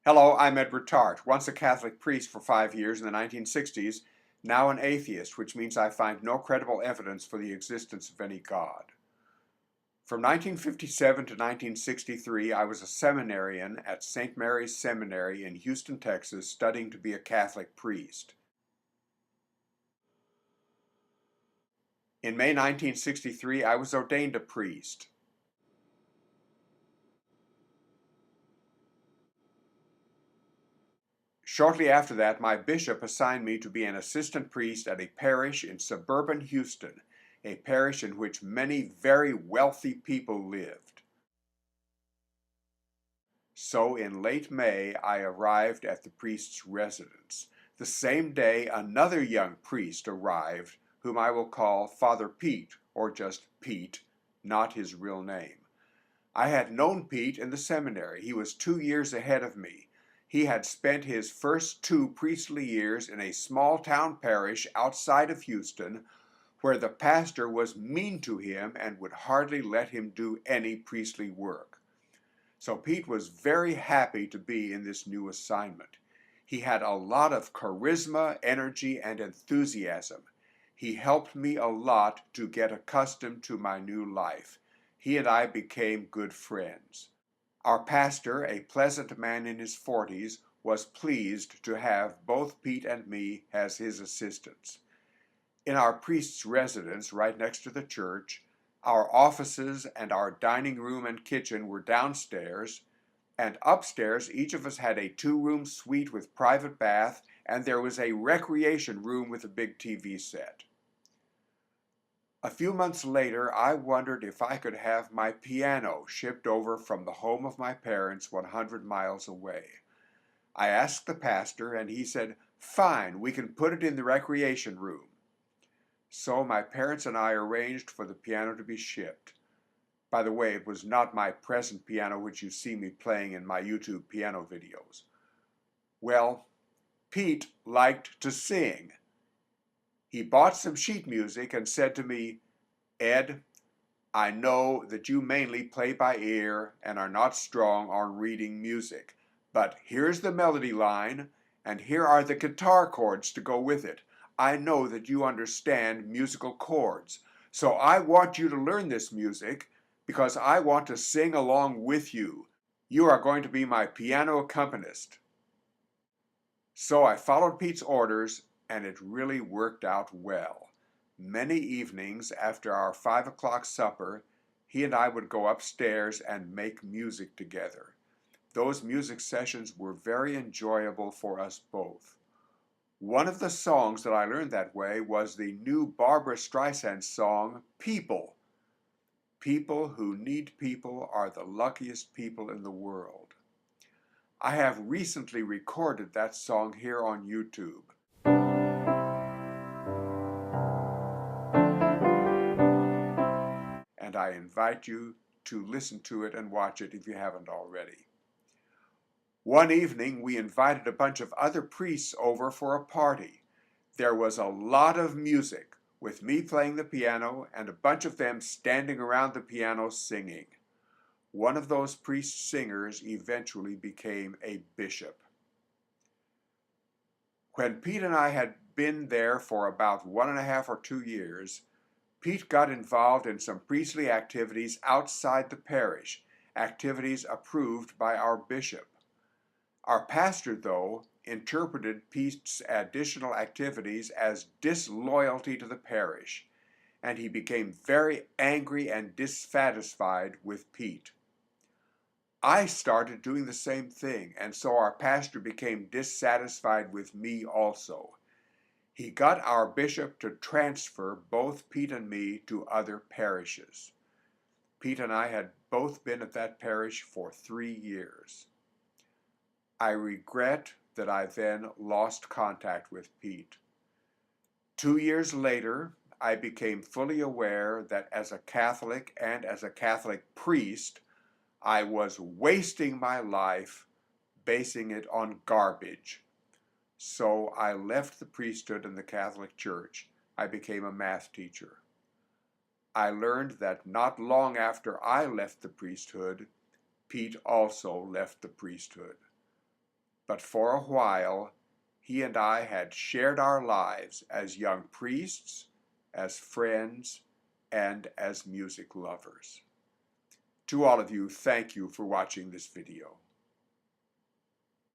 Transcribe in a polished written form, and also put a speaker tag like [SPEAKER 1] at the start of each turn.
[SPEAKER 1] Hello, I'm ETarte, once a Catholic priest for 5 years in the 1960s, now an atheist, which means I find no credible evidence for the existence of any God. From 1957 to 1963, I was a seminarian at St. Mary's Seminary in Houston, Texas, studying to be a Catholic priest. In May 1963, I was ordained a priest. Shortly after that, my bishop assigned me to be an assistant priest at a parish in suburban Houston, a parish in which many very wealthy people lived. So in late May, I arrived at the priest's residence. The same day, another young priest arrived, whom I will call Father Pete, or just Pete, not his real name. I had known Pete in the seminary. He was 2 years ahead of me. He had spent his first 2 priestly years in a small town parish outside of Houston, where the pastor was mean to him and would hardly let him do any priestly work. So Pete was very happy to be in this new assignment. He had a lot of charisma, energy, and enthusiasm. He helped me a lot to get accustomed to my new life. He and I became good friends. Our pastor, a pleasant man in his 40s, was pleased to have both Pete and me as his assistants. In our priest's residence right next to the church, our offices and our dining room and kitchen were downstairs, and upstairs each of us had a 2-room suite with private bath, and there was a recreation room with a big TV set. A few months later, I wondered if I could have my piano shipped over from the home of my parents 100 miles away. I asked the pastor, and he said, "Fine, we can put it in the recreation room." So my parents and I arranged for the piano to be shipped. By the way, it was not my present piano which you see me playing in my YouTube piano videos. Well, Pete liked to sing. He bought some sheet music and said to me, "Ed, I know that you mainly play by ear and are not strong on reading music, but here's the melody line, and here are the guitar chords to go with it. I know that you understand musical chords, so I want you to learn this music because I want to sing along with you. You are going to be my piano accompanist." So I followed Pete's orders, and it really worked out well. Many evenings after our 5 o'clock supper, he and I would go upstairs and make music together. Those music sessions were very enjoyable for us both. One of the songs that I learned that way was the new Barbra Streisand song, "People." People who need people are the luckiest people in the world. I have recently recorded that song here on YouTube. And I invite you to listen to it and watch it if you haven't already. One evening, we invited a bunch of other priests over for a party. There was a lot of music, with me playing the piano and a bunch of them standing around the piano singing. One of those priest singers eventually became a bishop. When Pete and I had been there for about 1.5 or 2 years, Pete got involved in some priestly activities outside the parish, activities approved by our bishop. Our pastor, though, interpreted Pete's additional activities as disloyalty to the parish, and he became very angry and dissatisfied with Pete. I started doing the same thing, and so our pastor became dissatisfied with me also. He got our bishop to transfer both Pete and me to other parishes. Pete and I had both been at that parish for 3 years. I regret that I then lost contact with Pete. 2 years later, I became fully aware that as a Catholic and as a Catholic priest, I was wasting my life basing it on garbage. So I left the priesthood in the Catholic Church. I became a math teacher. I learned that not long after I left the priesthood, Pete also left the priesthood. but for a while he and I had shared our lives as young priests, as friends, and as music lovers. To all of you, thank you for watching this video.